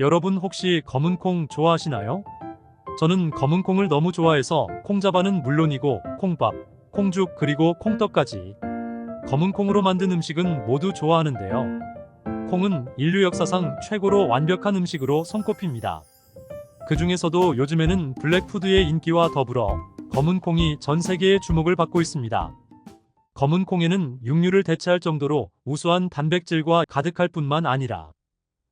여러분 혹시 검은 콩 좋아하시나요? 저는 검은 콩을 너무 좋아해서 콩자반은 물론이고 콩밥, 콩죽 그리고 콩떡까지 검은 콩으로 만든 음식은 모두 좋아하는데요. 콩은 인류 역사상 최고로 완벽한 음식으로 손꼽힙니다. 그 중에서도 요즘에는 블랙푸드의 인기와 더불어 검은 콩이 전 세계의 주목을 받고 있습니다. 검은 콩에는 육류를 대체할 정도로 우수한 단백질과 가득할 뿐만 아니라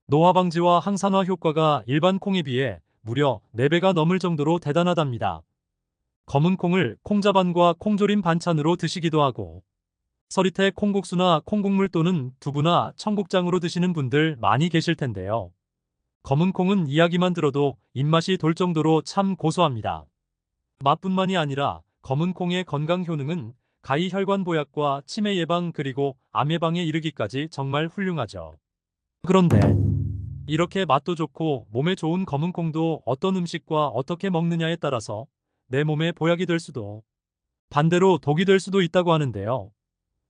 노화 방지와 항산화 효과가 일반 콩에 비해 무려 4배가 넘을 정도로 대단하답니다. 검은 콩을 콩자반과 콩조림 반찬으로 드시기도 하고 서리태 콩국수나 콩국물 또는 두부나 청국장으로 드시는 분들 많이 계실 텐데요. 검은 콩은 이야기만 들어도 입맛이 돌 정도로 참 고소합니다. 맛뿐만이 아니라 검은 콩의 건강 효능은 가히 혈관 보약과 치매 예방 그리고 암 예방에 이르기까지 정말 훌륭하죠. 그런데 이렇게 맛도 좋고 몸에 좋은 검은 콩도 어떤 음식과 어떻게 먹느냐에 따라서 내 몸에 보약이 될 수도 반대로 독이 될 수도 있다고 하는데요.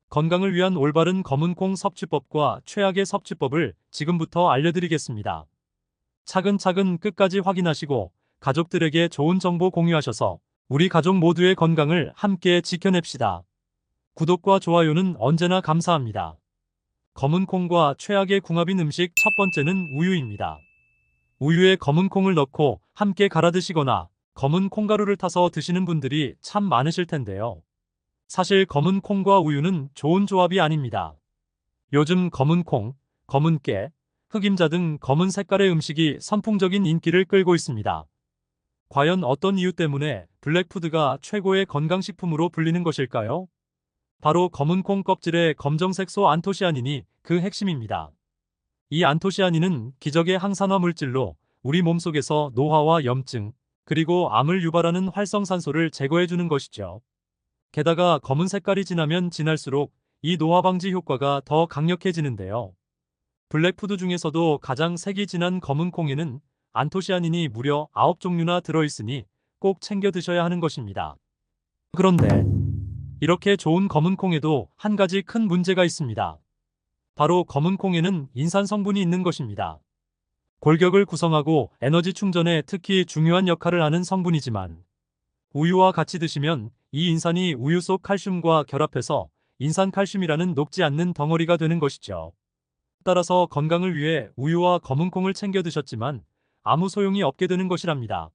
건강을 위한 올바른 검은 콩 섭취법과 최악의 섭취법을 지금부터 알려드리겠습니다. 차근차근 끝까지 확인하시고 가족들에게 좋은 정보 공유하셔서 우리 가족 모두의 건강을 함께 지켜냅시다. 구독과 좋아요는 언제나 감사합니다. 검은 콩과 최악의 궁합인 음식 첫 번째는 우유입니다. 우유에 검은 콩을 넣고 함께 갈아 드시거나 검은 콩가루를 타서 드시는 분들이 참 많으실 텐데요. 사실 검은 콩과 우유는 좋은 조합이 아닙니다. 요즘 검은 콩, 검은 깨, 흑임자 등 검은 색깔의 음식이 선풍적인 인기를 끌고 있습니다. 과연 어떤 이유 때문에 블랙푸드가 최고의 건강식품으로 불리는 것일까요? 바로 검은 콩 껍질의 검정색 소 안토시아닌이 그 핵심입니다. 이 안토시아닌은 기적의 항산화 물질로 우리 몸속에서 노화와 염증, 그리고 암을 유발하는 활성산소를 제거해주는 것이죠. 게다가 검은 색깔이 진하면 진할수록 이 노화 방지 효과가 더 강력해지는데요. 블랙푸드 중에서도 가장 색이 진한 검은 콩에는 안토시아닌이 무려 9종류나 들어있으니 꼭 챙겨 드셔야 하는 것입니다. 그런데 이렇게 좋은 검은 콩에도 한 가지 큰 문제가 있습니다. 바로 검은 콩에는 인산 성분이 있는 것입니다. 골격을 구성하고 에너지 충전에 특히 중요한 역할을 하는 성분이지만 우유와 같이 드시면 이 인산이 우유 속 칼슘과 결합해서 인산칼슘이라는 녹지 않는 덩어리가 되는 것이죠. 따라서 건강을 위해 우유와 검은 콩을 챙겨 드셨지만 아무 소용이 없게 되는 것이랍니다.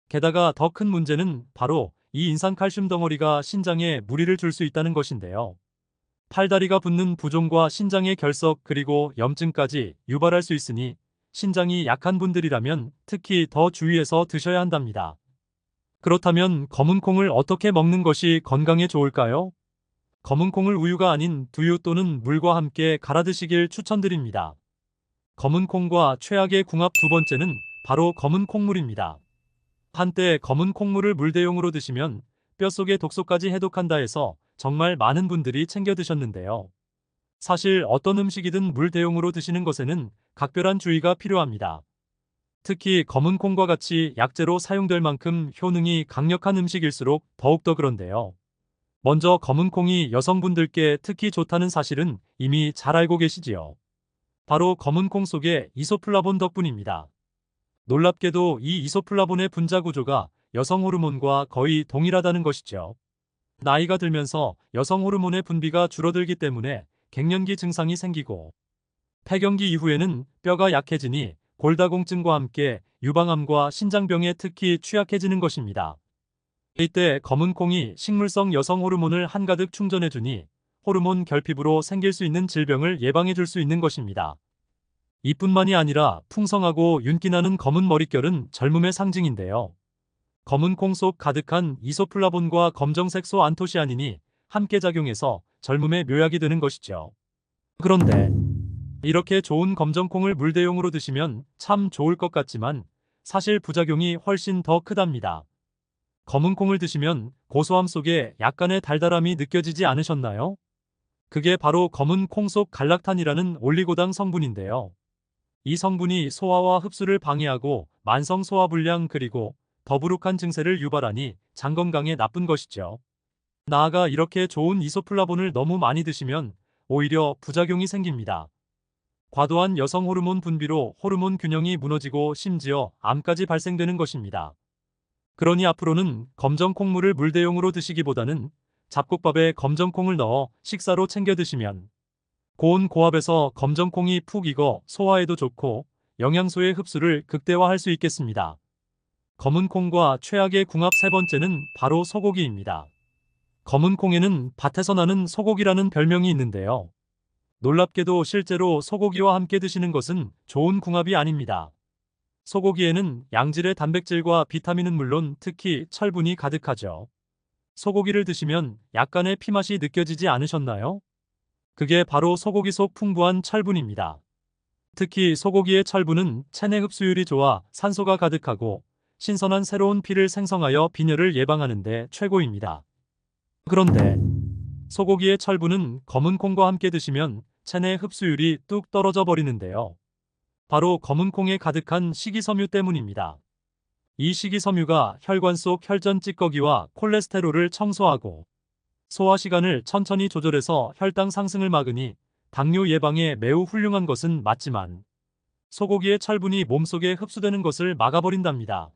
게다가 더 큰 문제는 바로 이 인산칼슘 덩어리가 신장에 무리를 줄 수 있다는 것인데요. 팔다리가 붓는 부종과 신장의 결석 그리고 염증까지 유발할 수 있으니 신장이 약한 분들이라면 특히 더 주의해서 드셔야 한답니다. 그렇다면 검은 콩을 어떻게 먹는 것이 건강에 좋을까요? 검은 콩을 우유가 아닌 두유 또는 물과 함께 갈아 드시길 추천드립니다. 검은 콩과 최악의 궁합 두 번째는 바로 검은 콩물입니다. 한때 검은 콩물을 물 대용으로 드시면 뼛속의 독소까지 해독한다 해서 정말 많은 분들이 챙겨 드셨는데요. 사실 어떤 음식이든 물 대용으로 드시는 것에는 각별한 주의가 필요합니다. 특히 검은 콩과 같이 약재로 사용될 만큼 효능이 강력한 음식일수록 더욱더 그런데요. 먼저 검은 콩이 여성분들께 특히 좋다는 사실은 이미 잘 알고 계시지요. 바로 검은 콩 속의 이소플라본 덕분입니다. 놀랍게도 이 이소플라본의 분자 구조가 여성 호르몬과 거의 동일하다는 것이죠. 나이가 들면서 여성 호르몬의 분비가 줄어들기 때문에 갱년기 증상이 생기고 폐경기 이후에는 뼈가 약해지니 골다공증과 함께 유방암과 신장병에 특히 취약해지는 것입니다. 이때 검은 콩이 식물성 여성 호르몬을 한가득 충전해주니 호르몬 결핍으로 생길 수 있는 질병을 예방해줄 수 있는 것입니다. 이뿐만이 아니라 풍성하고 윤기나는 검은 머릿결은 젊음의 상징인데요. 검은 콩 속 가득한 이소플라본과 검정색 소 안토시아닌이 함께 작용해서 젊음의 묘약이 되는 것이죠. 그런데 이렇게 좋은 검정콩을 물대용으로 드시면 참 좋을 것 같지만 사실 부작용이 훨씬 더 크답니다. 검은 콩을 드시면 고소함 속에 약간의 달달함이 느껴지지 않으셨나요? 그게 바로 검은 콩 속 갈락탄이라는 올리고당 성분인데요. 이 성분이 소화와 흡수를 방해하고 만성 소화불량 그리고 더부룩한 증세를 유발하니 장 건강에 나쁜 것이죠. 나아가 이렇게 좋은 이소플라본을 너무 많이 드시면 오히려 부작용이 생깁니다. 과도한 여성 호르몬 분비로 호르몬 균형이 무너지고 심지어 암까지 발생되는 것입니다. 그러니 앞으로는 검정 콩물을 물대용으로 드시기보다는 잡곡밥에 검정 콩을 넣어 식사로 챙겨 드시면 고온 고압에서 검정 콩이 푹 익어 소화에도 좋고 영양소의 흡수를 극대화할 수 있겠습니다. 검은 콩과 최악의 궁합 세 번째는 바로 소고기입니다. 검은 콩에는 밭에서 나는 소고기라는 별명이 있는데요. 놀랍게도 실제로 소고기와 함께 드시는 것은 좋은 궁합이 아닙니다. 소고기에는 양질의 단백질과 비타민은 물론 특히 철분이 가득하죠. 소고기를 드시면 약간의 피맛이 느껴지지 않으셨나요? 그게 바로 소고기 속 풍부한 철분입니다. 특히 소고기의 철분은 체내 흡수율이 좋아 산소가 가득하고 신선한 새로운 피를 생성하여 빈혈을 예방하는 데 최고입니다. 그런데 소고기의 철분은 검은 콩과 함께 드시면 체내 흡수율이 뚝 떨어져 버리는데요. 바로 검은 콩에 가득한 식이섬유 때문입니다. 이 식이섬유가 혈관 속 혈전 찌꺼기와 콜레스테롤을 청소하고 소화 시간을 천천히 조절해서 혈당 상승을 막으니 당뇨 예방에 매우 훌륭한 것은 맞지만 소고기의 철분이 몸속에 흡수되는 것을 막아버린답니다.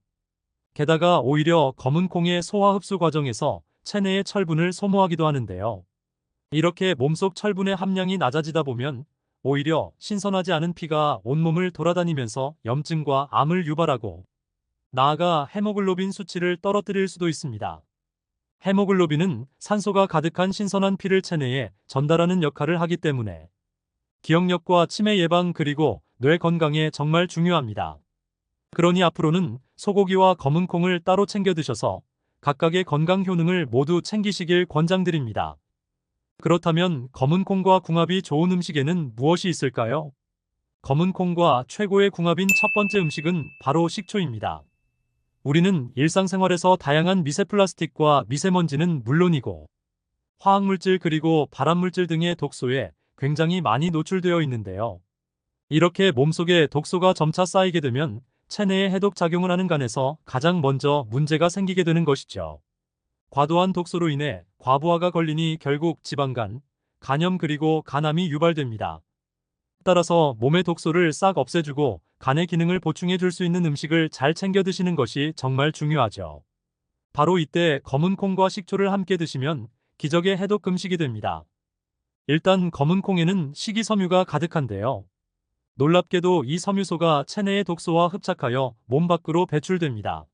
게다가 오히려 검은 콩의 소화 흡수 과정에서 체내의 철분을 소모하기도 하는데요. 이렇게 몸속 철분의 함량이 낮아지다 보면 오히려 신선하지 않은 피가 온몸을 돌아다니면서 염증과 암을 유발하고 나아가 헤모글로빈 수치를 떨어뜨릴 수도 있습니다. 헤모글로빈은 산소가 가득한 신선한 피를 체내에 전달하는 역할을 하기 때문에 기억력과 치매 예방 그리고 뇌 건강에 정말 중요합니다. 그러니 앞으로는 소고기와 검은 콩을 따로 챙겨 드셔서 각각의 건강 효능을 모두 챙기시길 권장드립니다. 그렇다면 검은 콩과 궁합이 좋은 음식에는 무엇이 있을까요? 검은 콩과 최고의 궁합인 첫 번째 음식은 바로 식초입니다. 우리는 일상생활에서 다양한 미세 플라스틱과 미세먼지는 물론이고 화학물질 그리고 발암물질 등의 독소에 굉장히 많이 노출되어 있는데요. 이렇게 몸속에 독소가 점차 쌓이게 되면 체내에 해독 작용을 하는 간에서 가장 먼저 문제가 생기게 되는 것이죠. 과도한 독소로 인해 과부하가 걸리니 결국 지방간, 간염 그리고 간암이 유발됩니다. 따라서 몸의 독소를 싹 없애주고 간의 기능을 보충해 줄 수 있는 음식을 잘 챙겨 드시는 것이 정말 중요하죠. 바로 이때 검은 콩과 식초를 함께 드시면 기적의 해독 음식이 됩니다. 일단 검은 콩에는 식이섬유가 가득한데요. 놀랍게도 이 섬유소가 체내의 독소와 흡착하여 몸 밖으로 배출됩니다.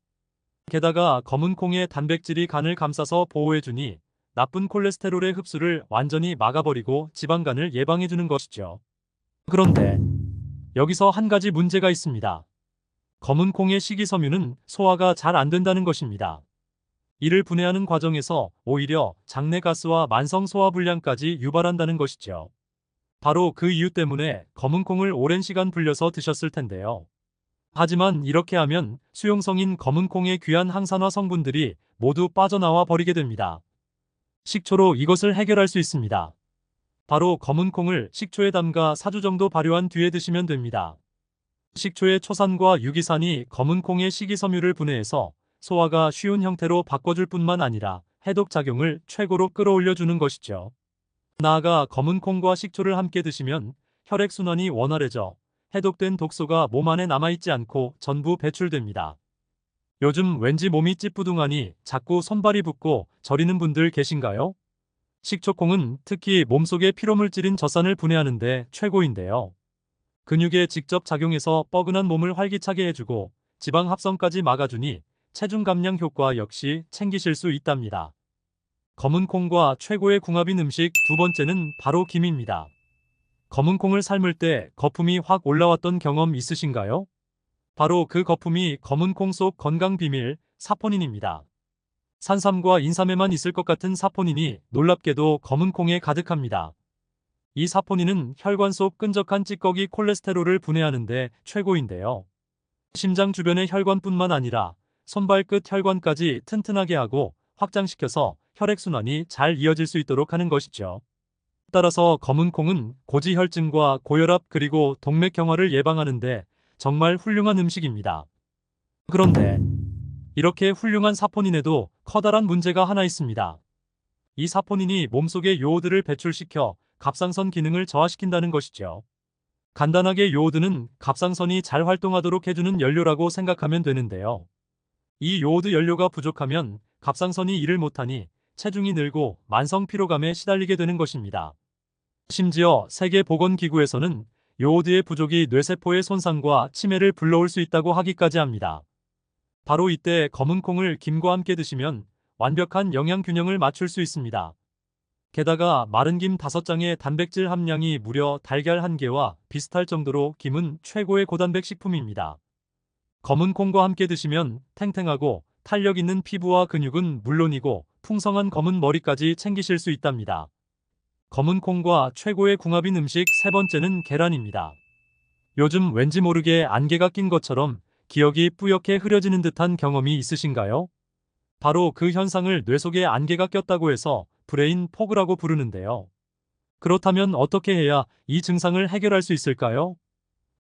게다가 검은 콩의 단백질이 간을 감싸서 보호해주니 나쁜 콜레스테롤의 흡수를 완전히 막아버리고 지방간을 예방해주는 것이죠. 그런데 여기서 한 가지 문제가 있습니다. 검은 콩의 식이섬유는 소화가 잘 안 된다는 것입니다. 이를 분해하는 과정에서 오히려 장내 가스와 만성 소화불량까지 유발한다는 것이죠. 바로 그 이유 때문에 검은 콩을 오랜 시간 불려서 드셨을 텐데요. 하지만 이렇게 하면 수용성인 검은 콩의 귀한 항산화 성분들이 모두 빠져나와 버리게 됩니다. 식초로 이것을 해결할 수 있습니다. 바로 검은 콩을 식초에 담가 4주 정도 발효한 뒤에 드시면 됩니다. 식초의 초산과 유기산이 검은 콩의 식이섬유를 분해해서 소화가 쉬운 형태로 바꿔줄 뿐만 아니라 해독 작용을 최고로 끌어올려주는 것이죠. 나아가 검은 콩과 식초를 함께 드시면 혈액순환이 원활해져 해독된 독소가 몸 안에 남아있지 않고 전부 배출됩니다. 요즘 왠지 몸이 찌뿌둥하니 자꾸 손발이 붓고 저리는 분들 계신가요? 식초콩은 특히 몸속의 피로물질인 젖산을 분해하는데 최고인데요. 근육에 직접 작용해서 뻐근한 몸을 활기차게 해주고 지방 합성까지 막아주니 체중 감량 효과 역시 챙기실 수 있답니다. 검은 콩과 최고의 궁합인 음식 두 번째는 바로 김입니다. 검은 콩을 삶을 때 거품이 확 올라왔던 경험 있으신가요? 바로 그 거품이 검은 콩 속 건강 비밀 사포닌입니다. 산삼과 인삼에만 있을 것 같은 사포닌이 놀랍게도 검은 콩에 가득합니다. 이 사포닌은 혈관 속 끈적한 찌꺼기 콜레스테롤을 분해하는데 최고인데요. 심장 주변의 혈관뿐만 아니라 손발끝 혈관까지 튼튼하게 하고 확장시켜서 혈액순환이 잘 이어질 수 있도록 하는 것이죠. 따라서 검은 콩은 고지혈증과 고혈압 그리고 동맥경화를 예방하는데 정말 훌륭한 음식입니다. 그런데 이렇게 훌륭한 사포닌에도 커다란 문제가 하나 있습니다. 이 사포닌이 몸속의 요오드를 배출시켜 갑상선 기능을 저하시킨다는 것이죠. 간단하게 요오드는 갑상선이 잘 활동하도록 해주는 연료라고 생각하면 되는데요. 이 요오드 연료가 부족하면 갑상선이 일을 못하니 체중이 늘고 만성 피로감에 시달리게 되는 것입니다. 심지어 세계보건기구에서는 요오드의 부족이 뇌세포의 손상과 치매를 불러올 수 있다고 하기까지 합니다. 바로 이때 검은 콩을 김과 함께 드시면 완벽한 영양 균형을 맞출 수 있습니다. 게다가 마른 김 5장의 단백질 함량이 무려 달걀 1개와 비슷할 정도로 김은 최고의 고단백 식품입니다. 검은 콩과 함께 드시면 탱탱하고 탄력 있는 피부와 근육은 물론이고 풍성한 검은 머리까지 챙기실 수 있답니다. 검은 콩과 최고의 궁합인 음식 세 번째는 계란입니다. 요즘 왠지 모르게 안개가 낀 것처럼 기억이 뿌옇게 흐려지는 듯한 경험이 있으신가요? 바로 그 현상을 뇌 속에 안개가 꼈다고 해서 브레인 포그라고 부르는데요. 그렇다면 어떻게 해야 이 증상을 해결할 수 있을까요?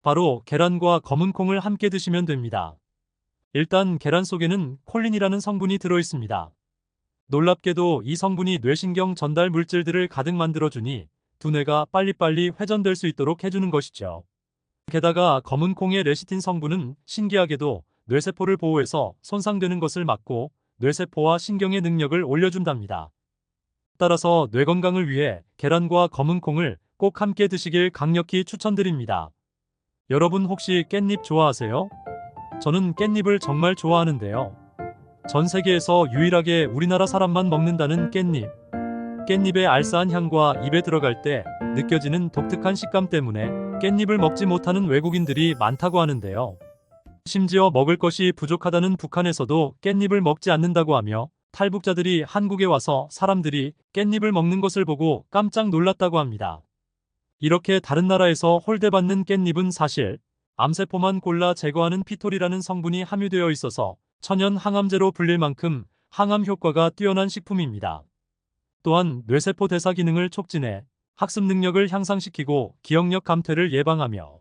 바로 계란과 검은 콩을 함께 드시면 됩니다. 일단 계란 속에는 콜린이라는 성분이 들어 있습니다. 놀랍게도 이 성분이 뇌신경 전달 물질들을 가득 만들어주니 두뇌가 빨리빨리 회전될 수 있도록 해주는 것이죠. 게다가 검은 콩의 레시틴 성분은 신기하게도 뇌세포를 보호해서 손상되는 것을 막고 뇌세포와 신경의 능력을 올려준답니다. 따라서 뇌 건강을 위해 계란과 검은 콩을 꼭 함께 드시길 강력히 추천드립니다. 여러분 혹시 깻잎 좋아하세요? 저는 깻잎을 정말 좋아하는데요. 전 세계에서 유일하게 우리나라 사람만 먹는다는 깻잎. 깻잎의 알싸한 향과 입에 들어갈 때 느껴지는 독특한 식감 때문에 깻잎을 먹지 못하는 외국인들이 많다고 하는데요. 심지어 먹을 것이 부족하다는 북한에서도 깻잎을 먹지 않는다고 하며 탈북자들이 한국에 와서 사람들이 깻잎을 먹는 것을 보고 깜짝 놀랐다고 합니다. 이렇게 다른 나라에서 홀대받는 깻잎은 사실 암세포만 골라 제거하는 피톨이라는 성분이 함유되어 있어서 천연 항암제로 불릴 만큼 항암 효과가 뛰어난 식품입니다. 또한 뇌세포 대사 기능을 촉진해 학습 능력을 향상시키고 기억력 감퇴를 예방하며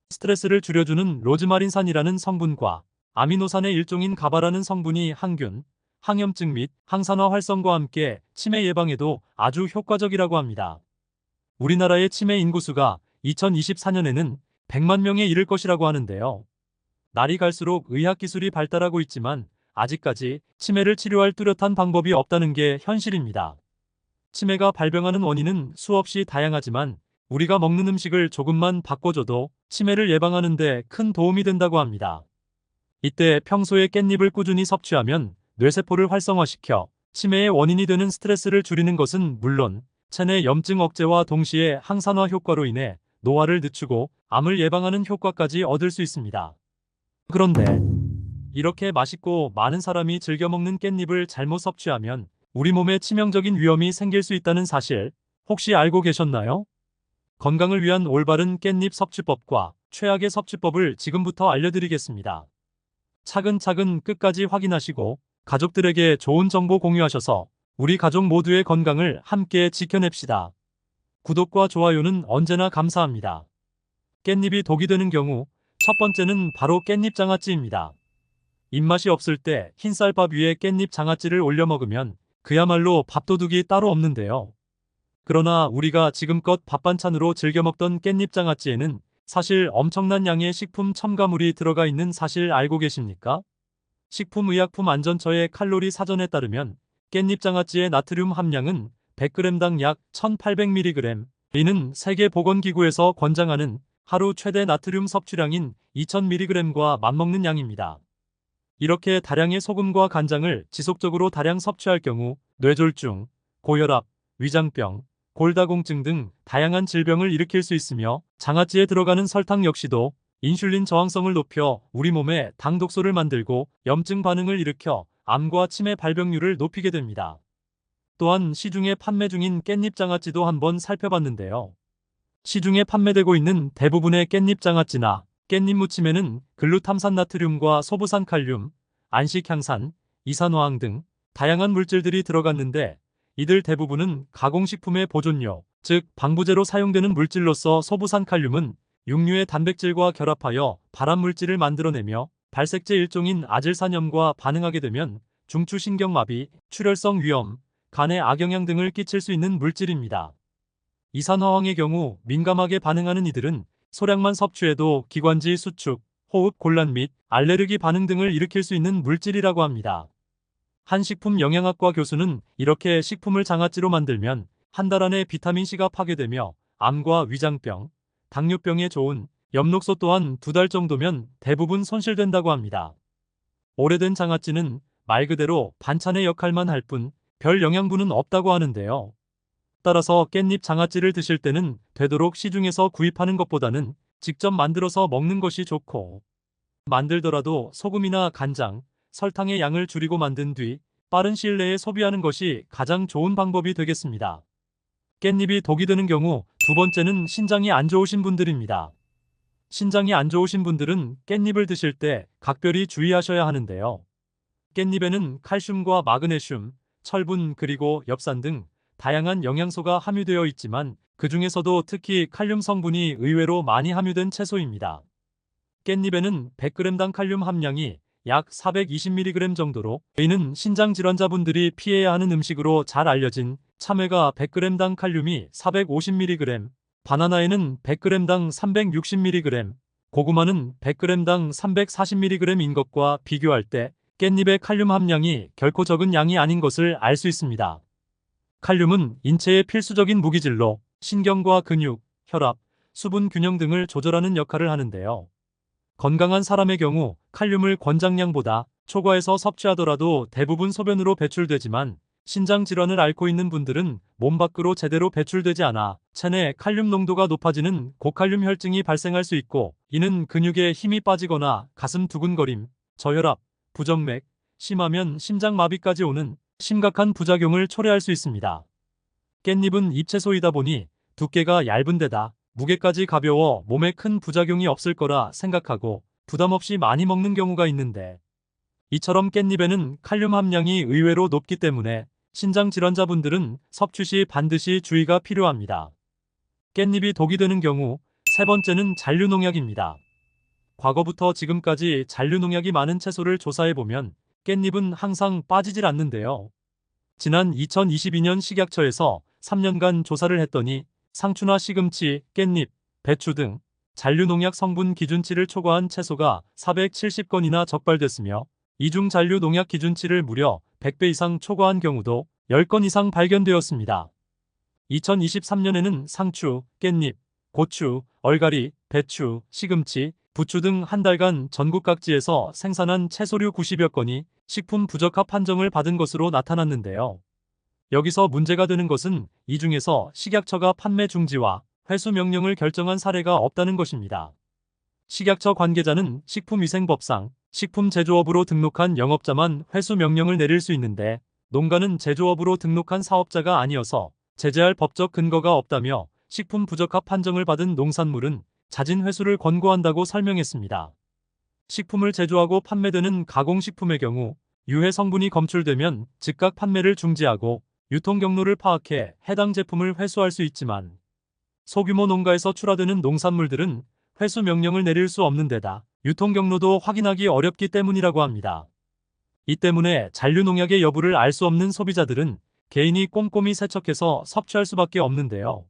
스트레스를 줄여주는 로즈마린산이라는 성분과 아미노산의 일종인 가바라는 성분이 항균, 항염증 및 항산화 활성과 함께 치매 예방에도 아주 효과적이라고 합니다. 우리나라의 치매 인구수가 2024년에는 100만 명에 이를 것이라고 하는데요. 날이 갈수록 의학기술이 발달하고 있지만 아직까지 치매를 치료할 뚜렷한 방법이 없다는 게 현실입니다. 치매가 발병하는 원인은 수없이 다양하지만 우리가 먹는 음식을 조금만 바꿔줘도 치매를 예방하는 데 큰 도움이 된다고 합니다. 이때 평소에 깻잎을 꾸준히 섭취하면 뇌세포를 활성화시켜 치매의 원인이 되는 스트레스를 줄이는 것은 물론 체내 염증 억제와 동시에 항산화 효과로 인해 노화를 늦추고 암을 예방하는 효과까지 얻을 수 있습니다. 그런데 이렇게 맛있고 많은 사람이 즐겨 먹는 깻잎을 잘못 섭취하면 우리 몸에 치명적인 위험이 생길 수 있다는 사실 혹시 알고 계셨나요? 건강을 위한 올바른 깻잎 섭취법과 최악의 섭취법을 지금부터 알려드리겠습니다. 차근차근 끝까지 확인하시고 가족들에게 좋은 정보 공유하셔서 우리 가족 모두의 건강을 함께 지켜냅시다. 구독과 좋아요는 언제나 감사합니다. 깻잎이 독이 되는 경우 첫 번째는 바로 깻잎 장아찌입니다. 입맛이 없을 때 흰쌀밥 위에 깻잎 장아찌를 올려 먹으면 그야말로 밥도둑이 따로 없는데요. 그러나 우리가 지금껏 밥반찬으로 즐겨 먹던 깻잎 장아찌에는 사실 엄청난 양의 식품 첨가물이 들어가 있는 사실 알고 계십니까? 식품의약품안전처의 칼로리 사전에 따르면 깻잎 장아찌의 나트륨 함량은 100g당 약 1800mg, 이는 세계보건기구에서 권장하는 하루 최대 나트륨 섭취량인 2000mg과 맞먹는 양입니다. 이렇게 다량의 소금과 간장을 지속적으로 다량 섭취할 경우 뇌졸중, 고혈압, 위장병, 골다공증 등 다양한 질병을 일으킬 수 있으며 장아찌에 들어가는 설탕 역시도 인슐린 저항성을 높여 우리 몸에 당 독소를 만들고 염증 반응을 일으켜 암과 치매 발병률을 높이게 됩니다. 또한 시중에 판매 중인 깻잎 장아찌도 한번 살펴봤는데요. 시중에 판매되고 있는 대부분의 깻잎 장아찌나 깻잎 무침에는 글루탐산 나트륨과 소부산 칼륨, 안식향산, 이산화황 등 다양한 물질들이 들어갔는데 이들 대부분은 가공식품의 보존료, 즉 방부제로 사용되는 물질로서 소부산 칼륨은 육류의 단백질과 결합하여 발암물질을 만들어내며 발색제 일종인 아질산염과 반응하게 되면 중추신경마비, 출혈성 위염, 간에 악영향 등을 끼칠 수 있는 물질입니다. 이산화황의 경우 민감하게 반응하는 이들은 소량만 섭취해도 기관지 수축, 호흡 곤란 및 알레르기 반응 등을 일으킬 수 있는 물질이라고 합니다. 한 식품 영양학과 교수는 이렇게 식품을 장아찌로 만들면 한 달 안에 비타민C가 파괴되며 암과 위장병, 당뇨병에 좋은 엽록소 또한 2달 정도면 대부분 손실된다고 합니다. 오래된 장아찌는 말 그대로 반찬의 역할만 할 뿐 별 영양분은 없다고 하는데요. 따라서 깻잎 장아찌를 드실 때는 되도록 시중에서 구입하는 것보다는 직접 만들어서 먹는 것이 좋고, 만들더라도 소금이나 간장, 설탕의 양을 줄이고 만든 뒤 빠른 시일 내에 소비하는 것이 가장 좋은 방법이 되겠습니다. 깻잎이 독이 되는 경우 두 번째는 신장이 안 좋으신 분들입니다. 신장이 안 좋으신 분들은 깻잎을 드실 때 각별히 주의하셔야 하는데요. 깻잎에는 칼슘과 마그네슘, 철분 그리고 엽산 등 다양한 영양소가 함유되어 있지만 그 중에서도 특히 칼륨 성분이 의외로 많이 함유된 채소입니다. 깻잎에는 100g당 칼륨 함량이 약 420mg 정도로 저희는 신장 질환자분들이 피해야 하는 음식으로 잘 알려진 참외가 100g당 칼륨이 450mg, 바나나에는 100g당 360mg, 고구마는 100g당 340mg인 것과 비교할 때 깻잎의 칼륨 함량이 결코 적은 양이 아닌 것을 알 수 있습니다. 칼륨은 인체의 필수적인 무기질로 신경과 근육, 혈압, 수분 균형 등을 조절하는 역할을 하는데요. 건강한 사람의 경우 칼륨을 권장량보다 초과해서 섭취하더라도 대부분 소변으로 배출되지만 신장 질환을 앓고 있는 분들은 몸 밖으로 제대로 배출되지 않아 체내 칼륨 농도가 높아지는 고칼륨 혈증이 발생할 수 있고, 이는 근육에 힘이 빠지거나 가슴 두근거림, 저혈압, 부정맥, 심하면 심장마비까지 오는 심각한 부작용을 초래할 수 있습니다. 깻잎은 잎채소이다 보니 두께가 얇은 데다 무게까지 가벼워 몸에 큰 부작용이 없을 거라 생각하고 부담 없이 많이 먹는 경우가 있는데, 이처럼 깻잎에는 칼륨 함량이 의외로 높기 때문에 신장 질환자분들은 섭취 시 반드시 주의가 필요합니다. 깻잎이 독이 되는 경우 세 번째는 잔류농약입니다. 과거부터 지금까지 잔류농약이 많은 채소를 조사해보면 깻잎은 항상 빠지질 않는데요. 지난 2022년 식약처에서 3년간 조사를 했더니 상추나 시금치, 깻잎, 배추 등 잔류농약 성분 기준치를 초과한 채소가 470건이나 적발됐으며, 이중 잔류농약 기준치를 무려 100배 이상 초과한 경우도 10건 이상 발견되었습니다. 2023년에는 상추, 깻잎, 고추, 얼갈이, 배추, 시금치, 부추 등 한 달간 전국 각지에서 생산한 채소류 90여 건이 식품 부적합 판정을 받은 것으로 나타났는데요. 여기서 문제가 되는 것은 이 중에서 식약처가 판매 중지와 회수 명령을 결정한 사례가 없다는 것입니다. 식약처 관계자는 식품위생법상 식품제조업으로 등록한 영업자만 회수 명령을 내릴 수 있는데, 농가는 제조업으로 등록한 사업자가 아니어서 제재할 법적 근거가 없다며 식품 부적합 판정을 받은 농산물은 자진 회수를 권고한다고 설명했습니다. 식품을 제조하고 판매되는 가공식품의 경우 유해 성분이 검출되면 즉각 판매를 중지하고 유통 경로를 파악해 해당 제품을 회수할 수 있지만, 소규모 농가에서 출하되는 농산물들은 회수 명령을 내릴 수 없는 데다 유통 경로도 확인하기 어렵기 때문이라고 합니다. 이 때문에 잔류농약의 여부를 알 수 없는 소비자들은 개인이 꼼꼼히 세척해서 섭취할 수밖에 없는데요.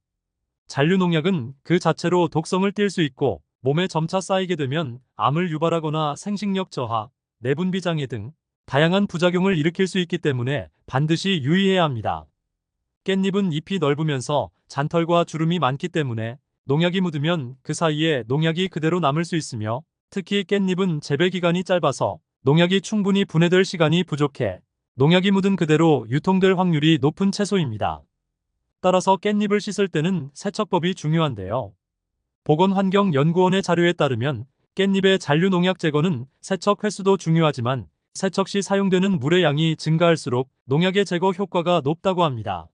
잔류농약은 그 자체로 독성을 띨 수 있고 몸에 점차 쌓이게 되면 암을 유발하거나 생식력 저하, 내분비 장애 등 다양한 부작용을 일으킬 수 있기 때문에 반드시 유의해야 합니다. 깻잎은 잎이 넓으면서 잔털과 주름이 많기 때문에 농약이 묻으면 그 사이에 농약이 그대로 남을 수 있으며, 특히 깻잎은 재배 기간이 짧아서 농약이 충분히 분해될 시간이 부족해 농약이 묻은 그대로 유통될 확률이 높은 채소입니다. 따라서 깻잎을 씻을 때는 세척법이 중요한데요. 보건환경연구원의 자료에 따르면 깻잎의 잔류농약 제거는 세척 횟수도 중요하지만 세척 시 사용되는 물의 양이 증가할수록 농약의 제거 효과가 높다고 합니다.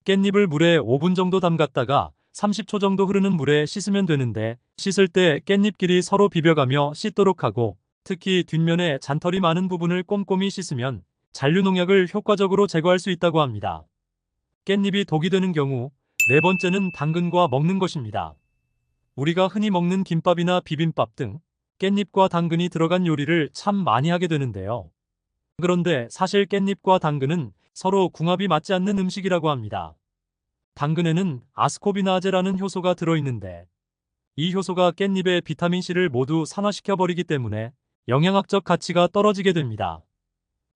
깻잎을 물에 5분 정도 담갔다가 30초 정도 흐르는 물에 씻으면 되는데, 씻을 때 깻잎끼리 서로 비벼가며 씻도록 하고 특히 뒷면에 잔털이 많은 부분을 꼼꼼히 씻으면 잔류농약을 효과적으로 제거할 수 있다고 합니다. 깻잎이 독이 되는 경우 네 번째는 당근과 먹는 것입니다. 우리가 흔히 먹는 김밥이나 비빔밥 등 깻잎과 당근이 들어간 요리를 참 많이 하게 되는데요. 그런데 사실 깻잎과 당근은 서로 궁합이 맞지 않는 음식이라고 합니다. 당근에는 아스코비나아제라는 효소가 들어있는데, 이 효소가 깻잎의 비타민C를 모두 산화시켜버리기 때문에 영양학적 가치가 떨어지게 됩니다.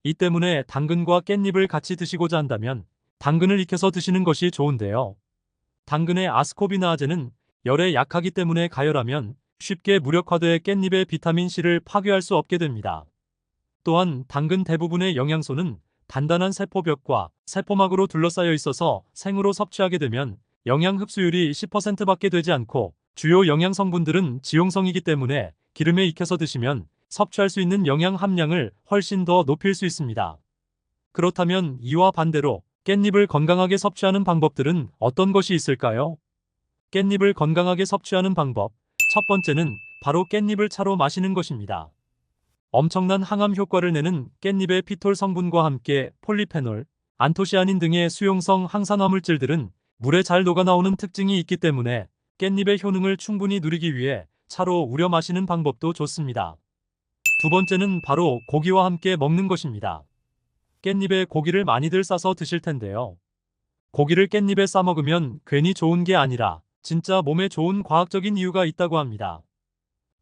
이 때문에 당근과 깻잎을 같이 드시고자 한다면 당근을 익혀서 드시는 것이 좋은데요. 당근의 아스코비나아제는 열에 약하기 때문에 가열하면 쉽게 무력화돼 깻잎의 비타민C를 파괴할 수 없게 됩니다. 또한 당근 대부분의 영양소는 단단한 세포벽과 세포막으로 둘러싸여 있어서 생으로 섭취하게 되면 영양 흡수율이 10%밖에 되지 않고 주요 영양 성분들은 지용성이기 때문에 기름에 익혀서 드시면 섭취할 수 있는 영양 함량을 훨씬 더 높일 수 있습니다. 그렇다면 이와 반대로 깻잎을 건강하게 섭취하는 방법들은 어떤 것이 있을까요? 깻잎을 건강하게 섭취하는 방법. 첫 번째는 바로 깻잎을 차로 마시는 것입니다. 엄청난 항암 효과를 내는 깻잎의 피톨 성분과 함께 폴리페놀, 안토시아닌 등의 수용성 항산화 물질들은 물에 잘 녹아나오는 특징이 있기 때문에 깻잎의 효능을 충분히 누리기 위해 차로 우려 마시는 방법도 좋습니다. 두 번째는 바로 고기와 함께 먹는 것입니다. 깻잎에 고기를 많이들 싸서 드실 텐데요. 고기를 깻잎에 싸 먹으면 괜히 좋은 게 아니라 진짜 몸에 좋은 과학적인 이유가 있다고 합니다.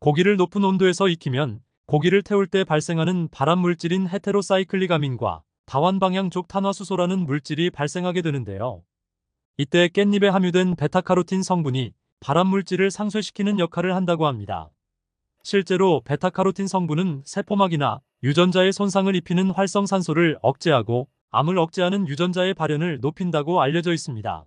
고기를 높은 온도에서 익히면 고기를 태울 때 발생하는 발암 물질인 헤테로사이클릭 아민과 다환방향족 탄화수소라는 물질이 발생하게 되는데요. 이때 깻잎에 함유된 베타카로틴 성분이 발암 물질을 상쇄시키는 역할을 한다고 합니다. 실제로 베타카로틴 성분은 세포막이나 유전자의 손상을 입히는 활성산소를 억제하고 암을 억제하는 유전자의 발현을 높인다고 알려져 있습니다.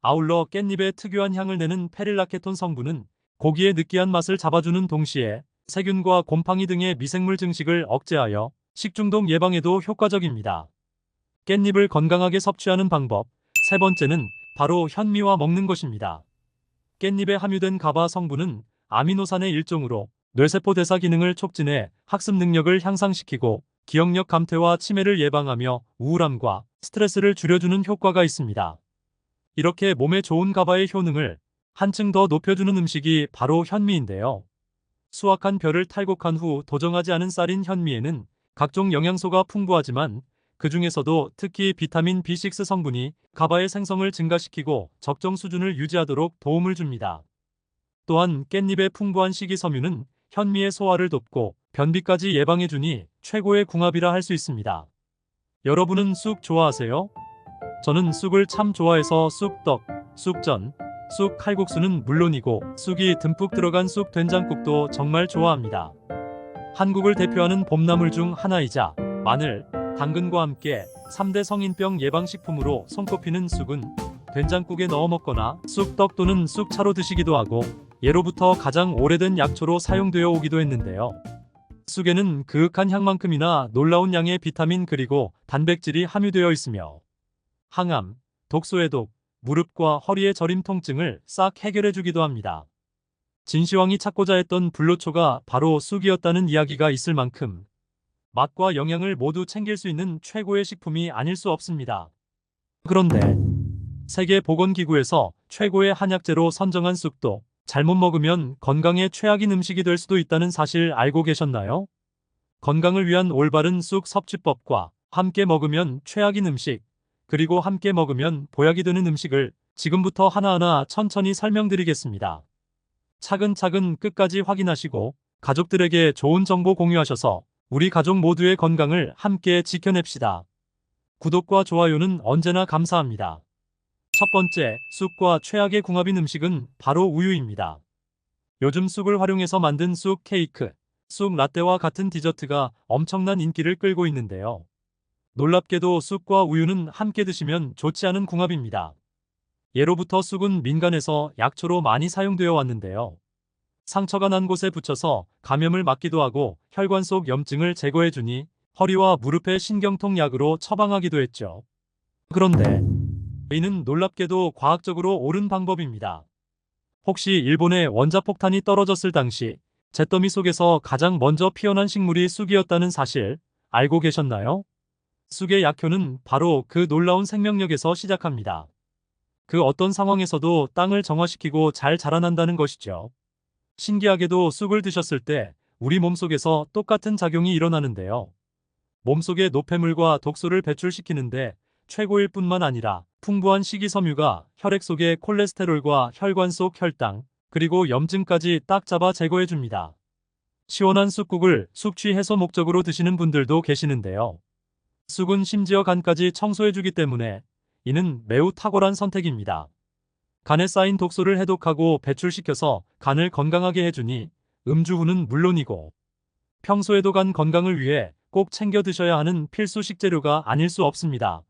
아울러 깻잎의 특유한 향을 내는 페릴라케톤 성분은 고기의 느끼한 맛을 잡아주는 동시에 세균과 곰팡이 등의 미생물 증식을 억제하여 식중독 예방에도 효과적입니다. 깻잎을 건강하게 섭취하는 방법. 세 번째는 바로 현미와 먹는 것입니다. 깻잎에 함유된 가바 성분은 아미노산의 일종으로 뇌세포 대사 기능을 촉진해 학습 능력을 향상시키고 기억력 감퇴와 치매를 예방하며 우울함과 스트레스를 줄여주는 효과가 있습니다. 이렇게 몸에 좋은 가바의 효능을 한층 더 높여주는 음식이 바로 현미인데요. 수확한 벼를 탈곡한 후 도정하지 않은 쌀인 현미에는 각종 영양소가 풍부하지만 그 중에서도 특히 비타민 B6 성분이 가바의 생성을 증가시키고 적정 수준을 유지하도록 도움을 줍니다. 또한 깻잎의 풍부한 식이섬유는 현미의 소화를 돕고 변비까지 예방해주니 최고의 궁합이라 할 수 있습니다. 여러분은 쑥 좋아하세요? 저는 쑥을 참 좋아해서 쑥떡, 쑥전, 쑥 칼국수는 물론이고 쑥이 듬뿍 들어간 쑥 된장국도 정말 좋아합니다. 한국을 대표하는 봄나물 중 하나이자 마늘, 당근과 함께 3대 성인병 예방식품으로 손꼽히는 쑥은 된장국에 넣어 먹거나 쑥떡 또는 쑥차로 드시기도 하고 예로부터 가장 오래된 약초로 사용되어 오기도 했는데요. 쑥에는 그윽한 향만큼이나 놀라운 양의 비타민 그리고 단백질이 함유되어 있으며 항암, 독소해독, 무릎과 허리의 저림 통증을 싹 해결해주기도 합니다. 진시황이 찾고자 했던 불로초가 바로 쑥이었다는 이야기가 있을 만큼 맛과 영양을 모두 챙길 수 있는 최고의 식품이 아닐 수 없습니다. 그런데 세계보건기구에서 최고의 한약재로 선정한 쑥도 잘못 먹으면 건강에 최악인 음식이 될 수도 있다는 사실 알고 계셨나요? 건강을 위한 올바른 쑥 섭취법과 함께 먹으면 최악인 음식, 그리고 함께 먹으면 보약이 되는 음식을 지금부터 하나하나 천천히 설명드리겠습니다. 차근차근 끝까지 확인하시고 가족들에게 좋은 정보 공유하셔서 우리 가족 모두의 건강을 함께 지켜냅시다. 구독과 좋아요는 언제나 감사합니다. 첫 번째, 쑥과 최악의 궁합인 음식은 바로 우유입니다. 요즘 쑥을 활용해서 만든 쑥 케이크, 쑥 라떼와 같은 디저트가 엄청난 인기를 끌고 있는데요. 놀랍게도 쑥과 우유는 함께 드시면 좋지 않은 궁합입니다. 예로부터 쑥은 민간에서 약초로 많이 사용되어 왔는데요. 상처가 난 곳에 붙여서 감염을 막기도 하고 혈관 속 염증을 제거해주니 허리와 무릎의 신경통 약으로 처방하기도 했죠. 그런데 이는 놀랍게도 과학적으로 옳은 방법입니다. 혹시 일본에 원자폭탄이 떨어졌을 당시 잿더미 속에서 가장 먼저 피어난 식물이 쑥이었다는 사실 알고 계셨나요? 쑥의 약효는 바로 그 놀라운 생명력에서 시작합니다. 그 어떤 상황에서도 땅을 정화시키고 잘 자라난다는 것이죠. 신기하게도 쑥을 드셨을 때 우리 몸속에서 똑같은 작용이 일어나는데요. 몸속의 노폐물과 독소를 배출시키는데 최고일 뿐만 아니라 풍부한 식이섬유가 혈액 속의 콜레스테롤과 혈관 속 혈당, 그리고 염증까지 딱 잡아 제거해줍니다. 시원한 쑥국을 숙취 해소 목적으로 드시는 분들도 계시는데요. 쑥은 심지어 간까지 청소해주기 때문에 이는 매우 탁월한 선택입니다. 간에 쌓인 독소를 해독하고 배출시켜서 간을 건강하게 해주니 음주 후는 물론이고 평소에도 간 건강을 위해 꼭 챙겨 드셔야 하는 필수 식재료가 아닐 수 없습니다.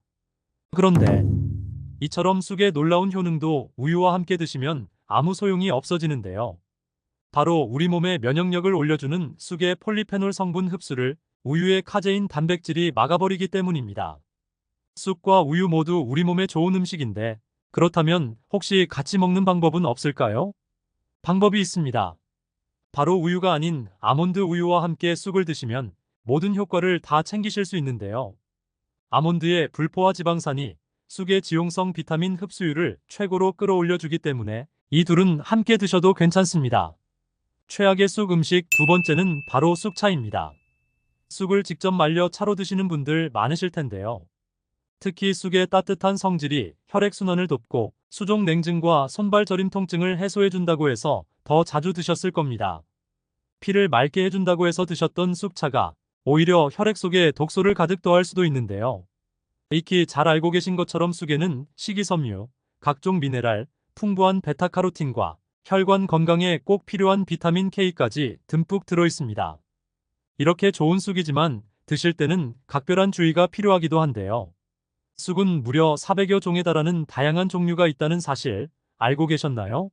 그런데 이처럼 쑥의 놀라운 효능도 우유와 함께 드시면 아무 소용이 없어지는데요. 바로 우리 몸의 면역력을 올려주는 쑥의 폴리페놀 성분 흡수를 우유의 카제인 단백질이 막아버리기 때문입니다. 쑥과 우유 모두 우리 몸에 좋은 음식인데 그렇다면 혹시 같이 먹는 방법은 없을까요? 방법이 있습니다. 바로 우유가 아닌 아몬드 우유와 함께 쑥을 드시면 모든 효과를 다 챙기실 수 있는데요. 아몬드의 불포화 지방산이 쑥의 지용성 비타민 흡수율을 최고로 끌어올려주기 때문에 이 둘은 함께 드셔도 괜찮습니다. 최악의 쑥 음식 두 번째는 바로 쑥차입니다. 쑥을 직접 말려 차로 드시는 분들 많으실 텐데요. 특히 쑥의 따뜻한 성질이 혈액순환을 돕고 수족 냉증과 손발 저림 통증을 해소해준다고 해서 더 자주 드셨을 겁니다. 피를 맑게 해준다고 해서 드셨던 쑥차가 오히려 혈액 속에 독소를 가득 더할 수도 있는데요. 익히 잘 알고 계신 것처럼 쑥에는 식이섬유, 각종 미네랄, 풍부한 베타카로틴과 혈관 건강에 꼭 필요한 비타민 K까지 듬뿍 들어있습니다. 이렇게 좋은 쑥이지만 드실 때는 각별한 주의가 필요하기도 한데요. 쑥은 무려 400여 종에 달하는 다양한 종류가 있다는 사실 알고 계셨나요?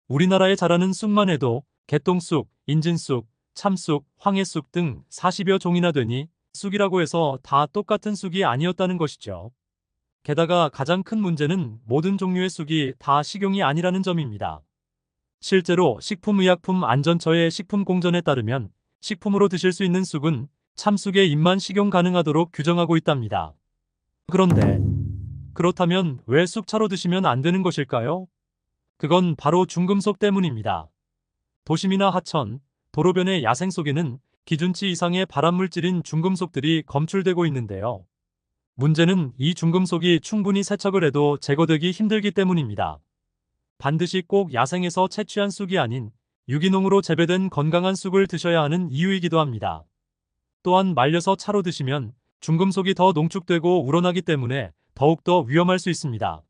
우리나라에 자라는 쑥만 해도 개똥쑥, 인진쑥, 참쑥, 황해쑥 등 40여 종이나 되니 쑥이라고 해서 다 똑같은 쑥이 아니었다는 것이죠. 게다가 가장 큰 문제는 모든 종류의 쑥이 다 식용이 아니라는 점입니다. 실제로 식품의약품안전처의 식품공전에 따르면 식품으로 드실 수 있는 쑥은 참쑥의 잎만 식용 가능하도록 규정하고 있답니다. 그런데 그렇다면 왜 쑥차로 드시면 안 되는 것일까요? 그건 바로 중금속 때문입니다. 도심이나 하천, 도로변의 야생 속에는 기준치 이상의 발암물질인 중금속들이 검출되고 있는데요. 문제는 이 중금속이 충분히 세척을 해도 제거되기 힘들기 때문입니다. 반드시 꼭 야생에서 채취한 쑥이 아닌 유기농으로 재배된 건강한 쑥을 드셔야 하는 이유이기도 합니다. 또한 말려서 차로 드시면 중금속이 더 농축되고 우러나기 때문에 더욱더 위험할 수 있습니다.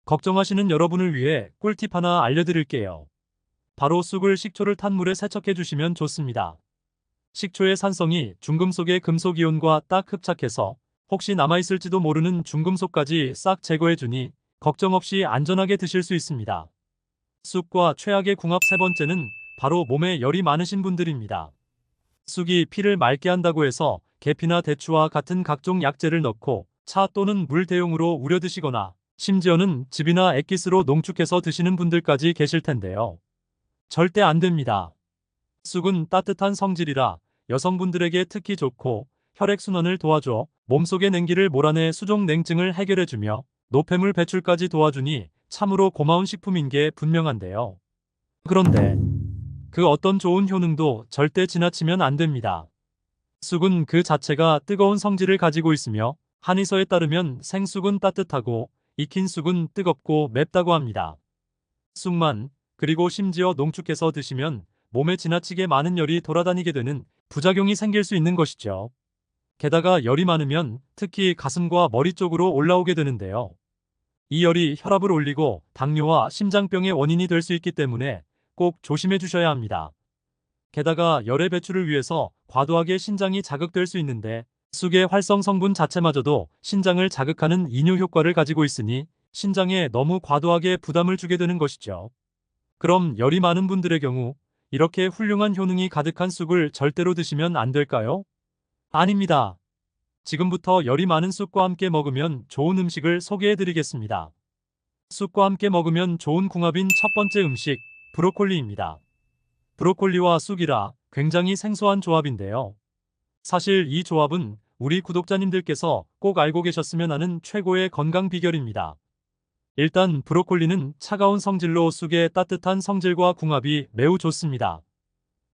걱정하시는 여러분을 위해 꿀팁 하나 알려드릴게요. 바로 쑥을 식초를 탄 물에 세척해 주시면 좋습니다. 식초의 산성이 중금속의 금속이온과 딱 흡착해서 혹시 남아있을지도 모르는 중금속까지 싹 제거해주니 걱정 없이 안전하게 드실 수 있습니다. 쑥과 최악의 궁합 세 번째는 바로 몸에 열이 많으신 분들입니다. 쑥이 피를 맑게 한다고 해서 계피나 대추와 같은 각종 약재를 넣고 차 또는 물 대용으로 우려 드시거나 심지어는 즙이나 액기스로 농축해서 드시는 분들까지 계실 텐데요. 절대 안 됩니다. 쑥은 따뜻한 성질이라 여성분들에게 특히 좋고 혈액순환을 도와줘 몸속의 냉기를 몰아내 수족 냉증을 해결해주며 노폐물 배출까지 도와주니 참으로 고마운 식품인 게 분명한데요. 그런데 그 어떤 좋은 효능도 절대 지나치면 안 됩니다. 쑥은 그 자체가 뜨거운 성질을 가지고 있으며 한의서에 따르면 생쑥은 따뜻하고 익힌 쑥은 뜨겁고 맵다고 합니다. 쑥만 그리고 심지어 농축해서 드시면 몸에 지나치게 많은 열이 돌아다니게 되는 부작용이 생길 수 있는 것이죠. 게다가 열이 많으면 특히 가슴과 머리 쪽으로 올라오게 되는데요. 이 열이 혈압을 올리고 당뇨와 심장병의 원인이 될 수 있기 때문에 꼭 조심해 주셔야 합니다. 게다가 열의 배출을 위해서 과도하게 신장이 자극될 수 있는데 쑥의 활성 성분 자체마저도 신장을 자극하는 이뇨 효과를 가지고 있으니 신장에 너무 과도하게 부담을 주게 되는 것이죠. 그럼 열이 많은 분들의 경우 이렇게 훌륭한 효능이 가득한 쑥을 절대로 드시면 안 될까요? 아닙니다. 지금부터 열이 많은 쑥과 함께 먹으면 좋은 음식을 소개해 드리겠습니다. 쑥과 함께 먹으면 좋은 궁합인 첫 번째 음식, 브로콜리입니다. 브로콜리와 쑥이라 굉장히 생소한 조합인데요. 사실 이 조합은 우리 구독자님들께서 꼭 알고 계셨으면 하는 최고의 건강 비결입니다. 일단 브로콜리는 차가운 성질로 쑥의 따뜻한 성질과 궁합이 매우 좋습니다.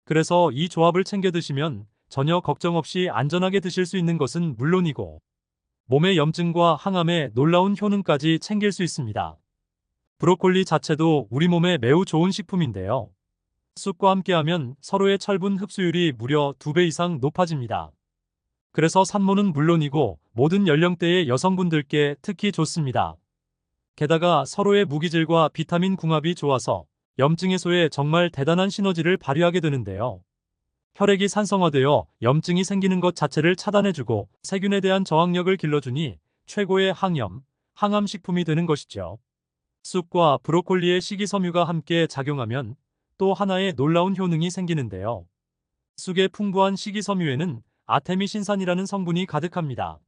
그래서 이 조합을 챙겨 드시면 전혀 걱정 없이 안전하게 드실 수 있는 것은 물론이고 몸의 염증과 항암에 놀라운 효능까지 챙길 수 있습니다. 브로콜리 자체도 우리 몸에 매우 좋은 식품인데요. 쑥과 함께하면 서로의 철분 흡수율이 무려 2배 이상 높아집니다. 그래서 산모는 물론이고 모든 연령대의 여성분들께 특히 좋습니다. 게다가 서로의 무기질과 비타민 궁합이 좋아서 염증 해소에 정말 대단한 시너지를 발휘하게 되는데요. 혈액이 산성화되어 염증이 생기는 것 자체를 차단해주고 세균에 대한 저항력을 길러주니 최고의 항염, 항암 식품이 되는 것이죠. 쑥과 브로콜리의 식이섬유가 함께 작용하면 또 하나의 놀라운 효능이 생기는데요. 쑥의 풍부한 식이섬유에는 아테미신산이라는 성분이 가득합니다.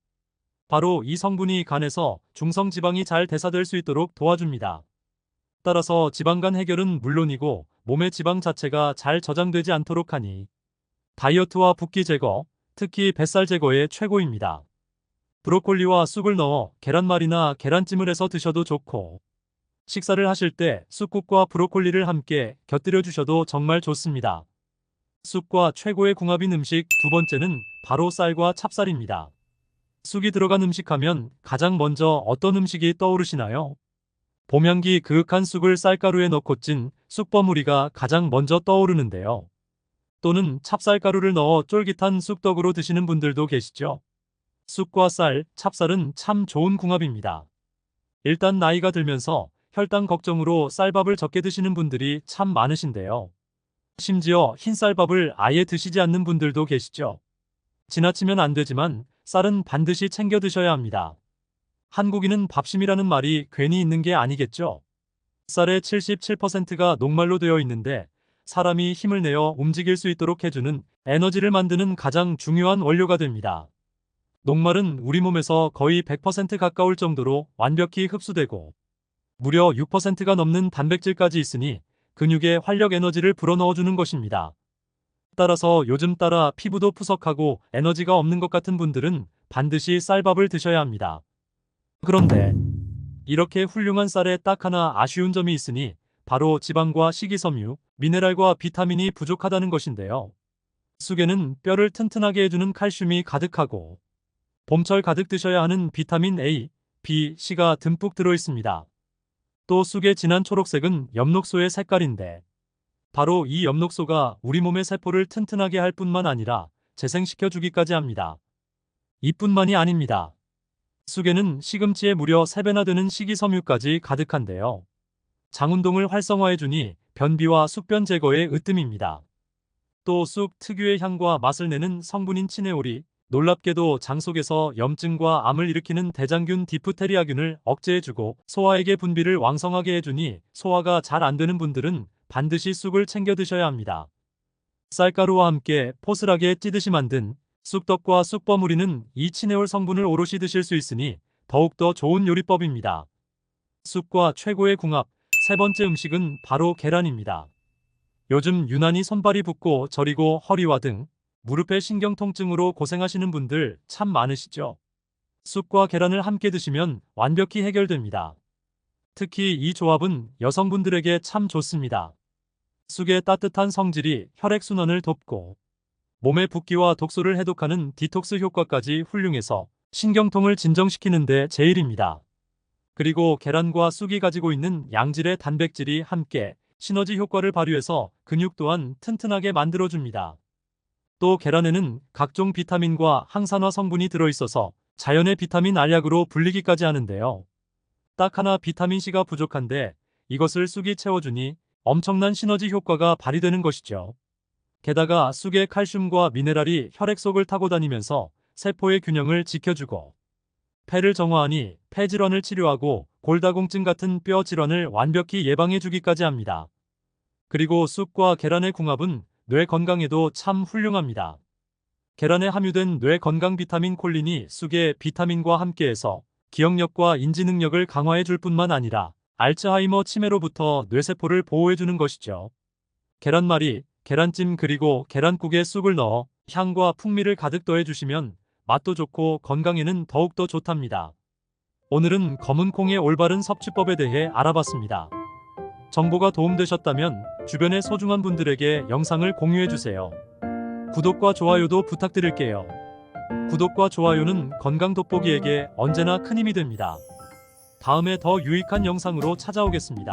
바로 이 성분이 간에서 중성지방이 잘 대사될 수 있도록 도와줍니다. 따라서 지방간 해결은 물론이고 몸의 지방 자체가 잘 저장되지 않도록 하니 다이어트와 붓기 제거, 특히 뱃살 제거에 최고입니다. 브로콜리와 쑥을 넣어 계란말이나 계란찜을 해서 드셔도 좋고, 식사를 하실 때 쑥국과 브로콜리를 함께 곁들여 주셔도 정말 좋습니다. 쑥과 최고의 궁합인 음식 두 번째는 바로 쌀과 찹쌀입니다. 쑥이 들어간 음식 하면 가장 먼저 어떤 음식이 떠오르시나요? 봄향기 그윽한 쑥을 쌀가루에 넣고 찐 쑥버무리가 가장 먼저 떠오르는데요. 또는 찹쌀가루를 넣어 쫄깃한 쑥떡으로 드시는 분들도 계시죠. 쑥과 쌀, 찹쌀은 참 좋은 궁합입니다. 일단 나이가 들면서 혈당 걱정으로 쌀밥을 적게 드시는 분들이 참 많으신데요. 심지어 흰쌀밥을 아예 드시지 않는 분들도 계시죠. 지나치면 안 되지만 쌀은 반드시 챙겨 드셔야 합니다. 한국인은 밥심이라는 말이 괜히 있는 게 아니겠죠. 쌀의 77%가 녹말로 되어 있는데 사람이 힘을 내어 움직일 수 있도록 해주는 에너지를 만드는 가장 중요한 원료가 됩니다. 녹말은 우리 몸에서 거의 100% 가까울 정도로 완벽히 흡수되고 무려 6%가 넘는 단백질까지 있으니 근육에 활력 에너지를 불어넣어주는 것입니다. 따라서 요즘 따라 피부도 푸석하고 에너지가 없는 것 같은 분들은 반드시 쌀밥을 드셔야 합니다. 그런데 이렇게 훌륭한 쌀에 딱 하나 아쉬운 점이 있으니 바로 지방과 식이섬유, 미네랄과 비타민이 부족하다는 것인데요. 쑥에는 뼈를 튼튼하게 해주는 칼슘이 가득하고 봄철 가득 드셔야 하는 비타민 A, B, C가 듬뿍 들어있습니다. 또 쑥의 진한 초록색은 엽록소의 색깔인데 바로 이 엽록소가 우리 몸의 세포를 튼튼하게 할 뿐만 아니라 재생시켜주기까지 합니다. 이뿐만이 아닙니다. 쑥에는 시금치의 무려 3배나 되는 식이섬유까지 가득한데요. 장운동을 활성화해주니 변비와 숙변 제거에 으뜸입니다. 또 쑥 특유의 향과 맛을 내는 성분인 치네올이 놀랍게도 장 속에서 염증과 암을 일으키는 대장균 디프테리아균을 억제해주고 소화액의 분비를 왕성하게 해주니 소화가 잘 안 되는 분들은 반드시 쑥을 챙겨 드셔야 합니다. 쌀가루와 함께 포슬하게 찌듯이 만든 쑥떡과 쑥버무리는 이 치네올 성분을 오롯이 드실 수 있으니 더욱더 좋은 요리법입니다. 쑥과 최고의 궁합, 세 번째 음식은 바로 계란입니다. 요즘 유난히 손발이 붓고 저리고 허리와 등 무릎의 신경통증으로 고생하시는 분들 참 많으시죠? 쑥과 계란을 함께 드시면 완벽히 해결됩니다. 특히 이 조합은 여성분들에게 참 좋습니다. 쑥의 따뜻한 성질이 혈액순환을 돕고 몸의 붓기와 독소를 해독하는 디톡스 효과까지 훌륭해서 신경통을 진정시키는 데 제일입니다. 그리고 계란과 쑥이 가지고 있는 양질의 단백질이 함께 시너지 효과를 발휘해서 근육 또한 튼튼하게 만들어줍니다. 또 계란에는 각종 비타민과 항산화 성분이 들어있어서 자연의 비타민 알약으로 불리기까지 하는데요. 딱 하나 비타민C가 부족한데 이것을 쑥이 채워주니 엄청난 시너지 효과가 발휘되는 것이죠. 게다가 쑥의 칼슘과 미네랄이 혈액 속을 타고 다니면서 세포의 균형을 지켜주고 폐를 정화하니 폐질환을 치료하고 골다공증 같은 뼈 질환을 완벽히 예방해주기까지 합니다. 그리고 쑥과 계란의 궁합은 뇌 건강에도 참 훌륭합니다. 계란에 함유된 뇌 건강 비타민 콜린이 쑥의 비타민과 함께해서 기억력과 인지 능력을 강화해줄 뿐만 아니라 알츠하이머 치매로부터 뇌세포를 보호해주는 것이죠. 계란말이, 계란찜 그리고 계란국에 쑥을 넣어 향과 풍미를 가득 더해주시면 맛도 좋고 건강에는 더욱더 좋답니다. 오늘은 검은 콩의 올바른 섭취법에 대해 알아봤습니다. 정보가 도움되셨다면 주변의 소중한 분들에게 영상을 공유해주세요. 구독과 좋아요도 부탁드릴게요. 구독과 좋아요는 건강 돋보기에게 언제나 큰 힘이 됩니다. 다음에 더 유익한 영상으로 찾아오겠습니다.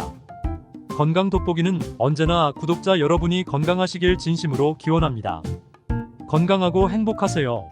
건강 돋보기는 언제나 구독자 여러분이 건강하시길 진심으로 기원합니다. 건강하고 행복하세요.